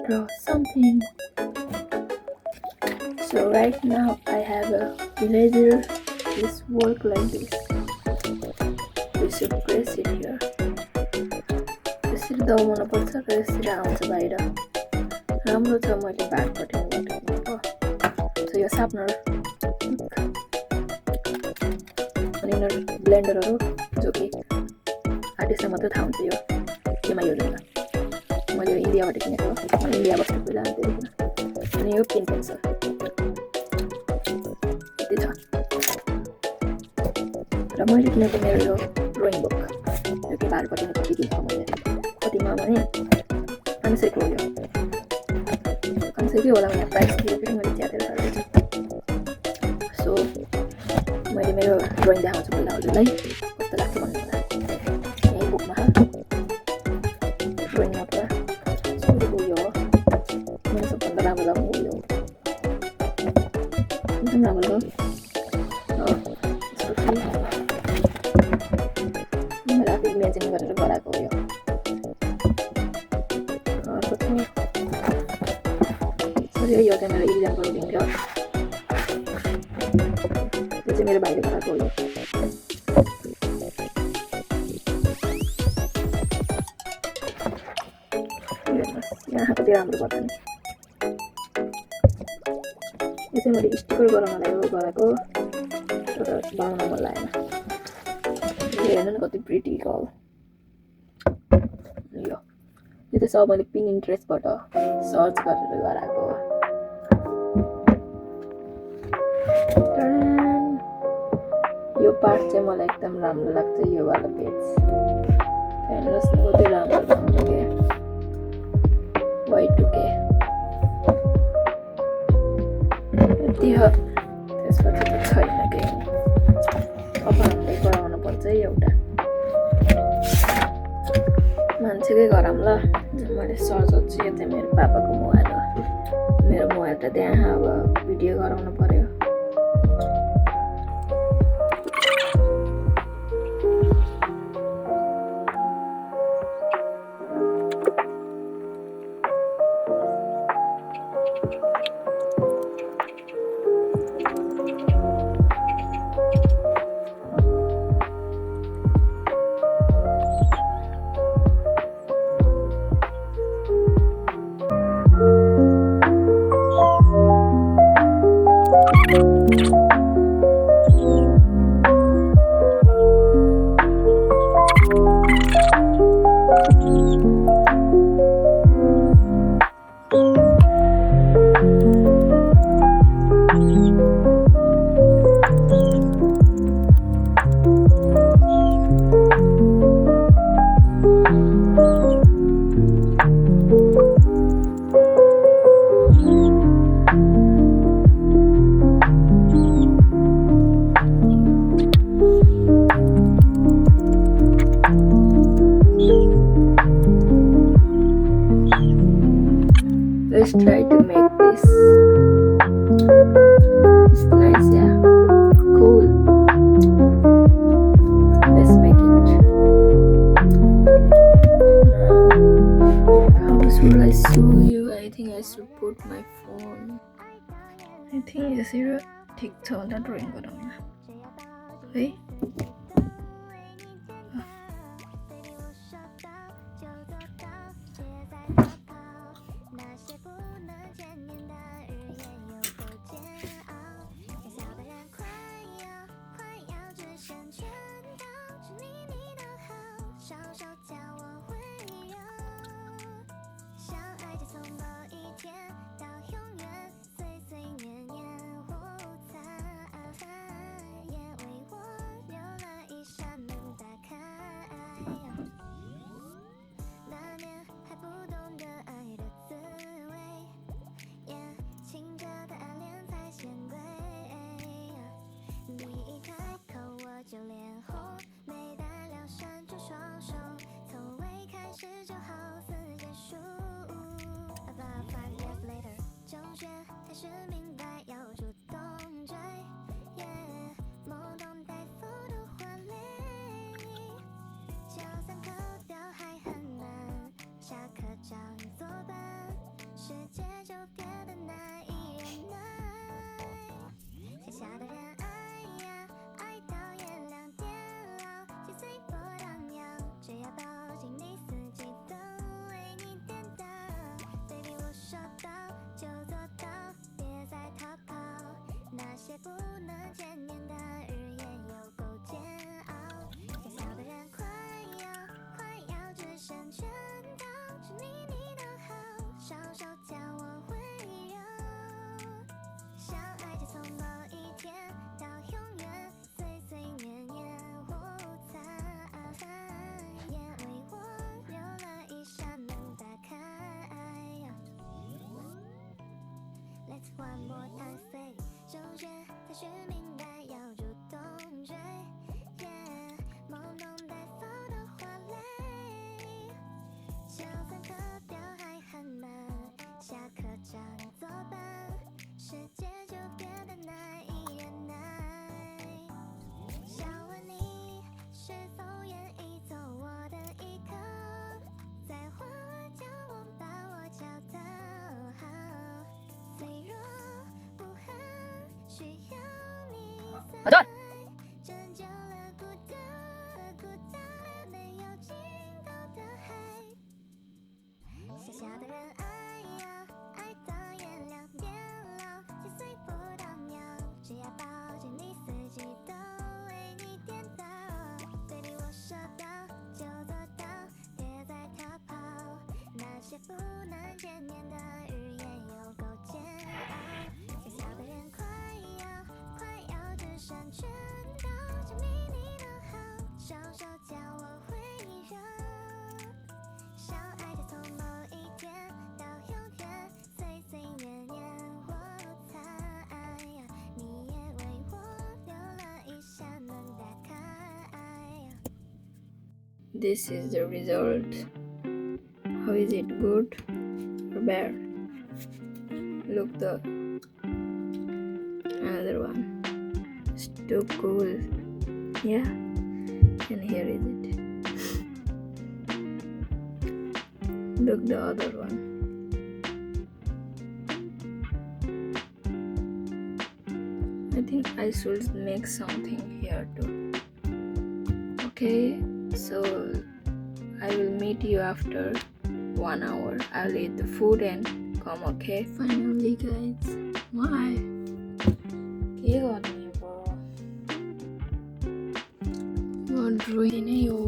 draw something. So right now I have a eraser. This work like this. We should press it here. यसरी दबाउनु पर्छ र यसरी आउँछ बाहिर. राम्रो छ मैले ब्याकपट्टि गरेको. सो यो सार्पनर अनि यिनीहरू ब्लेन्डरहरू जो कि आर्टिस्टलाई मात्रै थाहा हुन्छ यो केमा युज हुन्छ. मैले यो इन्डियाबाट किनेको हो. इन्डिया बस्नु पहिला त्यतिखेर. अनि यो पेन पेन्सिल यति छ. र मैले किनेको मेरो यो ड्रइङ बुक यो कि बाहिरपट्टि कति किनेको मैले कतिमा भने 500 हो. यो 500 होला भने प्राइस दिएको पनि मैले ज्यादै गरेको छु. सो मैले मेरो ड्रइङ देखाउँछु पहिला हजुरलाई कस्तो लाग्छ भन्नु होला. यही बुकमा ड्रइङ नोटमा उयो हो. मैले सबभन्दा राम्रो लाग्ने उयो एकदम राम्रो हो. मैले आफै इमेजिन गरेर गराएको हो. यो अर्को छ. यो चाहिँ मेरो इक्जाम्पल दिन्थ्यो. त्यो चाहिँ मेरो भाइले बनाएको हो. यहाँ कति राम्रो गर्छ नि. यो चाहिँ मैले स्टिकर गराउनलाई गराएको तर बनाउन मन लागेन. हेर्नु न कति प्रिटी कल. यो चाहिँ सब मैले पिनिन्ट्रेस्टबाट सर्च गरेर गराएको. यो पार्ट चाहिँ मलाई एकदम राम्रो लाग्छ. यो वाला पेज हेर्नुहोस् न कति राम्रो बनाउँछ क्या. Y2K यति हो. त्यसपछि त छैन केही. अब हामीले गराउनु पर्छ एउटा मान्छेकै गरौँ ल. मैले सर्च गर्छु. यो चाहिँ मेरो पापाको मोबाइल हो. मेरो मोबाइल त त्यहाँ अब भिडियो गराउनु पर्यो. Let's try to make this. It's nice, yeah. Cool. Let's make it. How should I show you? I think I should put my phone. I think it's here. TikTok that drawing गरौँ. है 是明白要主动追，朦胧待否的华丽，就算课表还很慢，下课找你作伴，世界就变得难以忍耐。想问你是否愿意走我的一刻，在花儿角落把我找到，脆弱不安需要你在，拯救了孤独，孤单没有尽头的海。小小的人爱呀，爱到月亮变老，七岁不到秒，只要抱紧你，四季都为你颠倒。对你我说到就做到，别再逃跑，那些不能见面的日夜有够煎熬。小小的人快要只剩全高，证明你的好，双手将我围绕。相爱就从某一天到永远，岁岁年年我猜，你也为我留了一扇门打开。 This is the result. How is it, good or bad? Look the another one. It's too cool. Yeah, and here is it. Look the other one. I think I should make something here too. Okay, so I will meet you after 1 hour. I'll eat the food and come, okay? Finally, guys. Why? के गर्ने अब? ड्रोइन नै हो.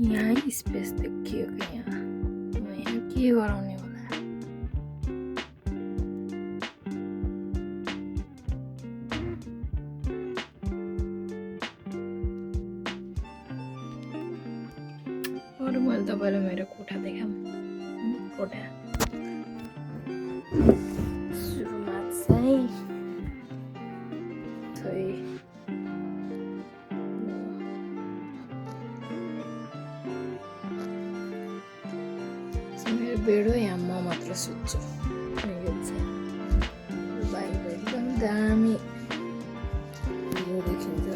यहाँ space देखियो कि यहाँ. यहाँ के गराउने होला? और मैले तपाईलाई मेरो कोठा देखाऊँ. कोठा सुरुमा चाहिँ मेरो बेडो यहाँ म मात्र सुत्छु. यो चाहिँ बाहिर एकदम दामी भ्यू देखिन्छ.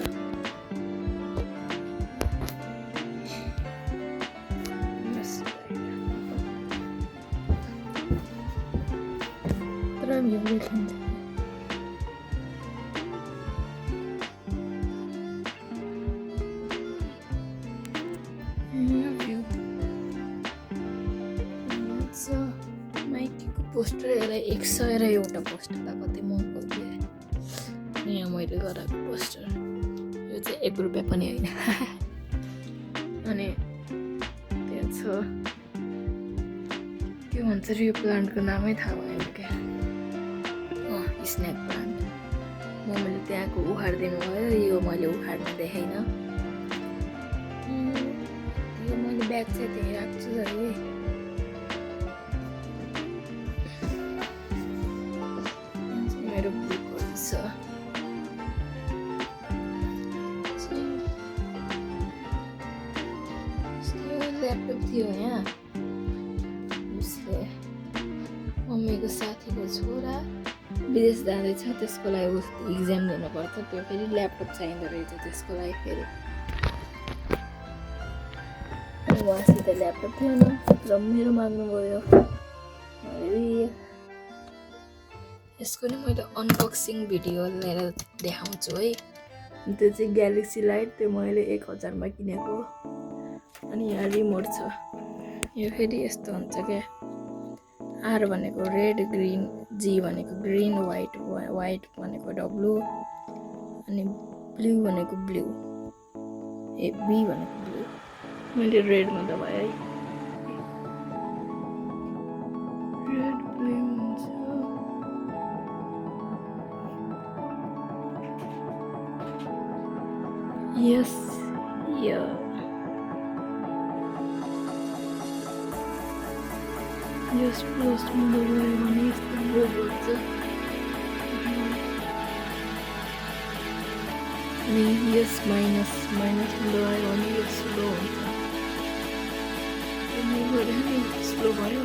तर भ्यू देखिन्छ. माइकीको पोस्टर हेरेर 100 र एउटा पोस्टरलाई कति महँगो थियो. यहाँ मैले गराएको पोस्टर यो चाहिँ 1 रुपियाँ पनि होइन. अनि त्यहाँ छ के भन्छ यो प्लान्टको नामै थाहा भएन क्या. Snake plant. मैले त्यहाँको उखाडिदिनु भयो. यो मैले उखाड्न देखाइन. यो मैले ब्याग चाहिँ त्यहीँ राख्छु है. मेरो बुकहरू छ. ल्यापटप थियो यहाँ. उसले मम्मीको साथीको छोरा विदेश जाँदैछ. त्यसको लागि उसको इक्जाम दिनुपर्छ. त्यो फेरि ल्यापटप चाहिँदो रहेछ त्यसको लागि फेरि. उहाँसित ल्यापटप थिएन र मेरो माग्नुभयो. यसको नि मैले अनबक्सिङ भिडियो लिएर देखाउँछु है. त्यो चाहिँ ग्यालेक्सी लाइट. त्यो मैले 1000 मा किनेको. अनि यहाँ रिमोट छ. यो फेरि यस्तो हुन्छ क्या. आर भनेको रेड, ग्रिन, जी भनेको ग्रिन, वाइट भनेको डब्लु, अनि ब्लू भनेको ब्लू, बी भनेको ब्लू. मैले रेडमा दबाएँ है. रेड ब्लू हुन्छ. यस यो यस पोस्ट मा गयो भने यस्तो बोल्छ. अनि यस माइनस दबायो भने यो स्लो हुन्छ स्लो भयो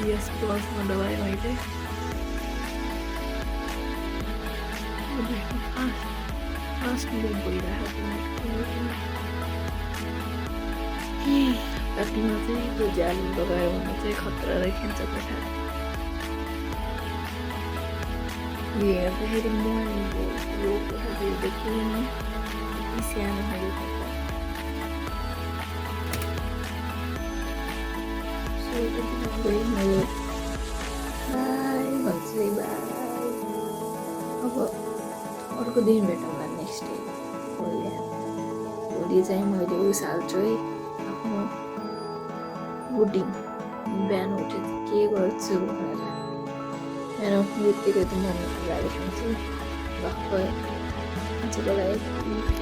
यस प्लसमा दबायो मैले फास्ट मुभ भइरहेको काटीमा चाहिँ त्यो झ्याल लगायो भने चाहिँ खतरा देखिन्छ कोठा यो हेर्दाखेरि महँगो यो कोठाहरू देखिएन सानो खाले कोठा मैले बाई भन्छु बाई अब अर्को दिन भेटौँला नेक्स्ट डे भोलि चाहिँ मैले उस हाल्छु है आफ्नो रुटिन बिहान उठेर के गर्छु भनेर बिहान उठ्ने बित्तिकै त म लागेको हुन्छु भक्क आजको लागि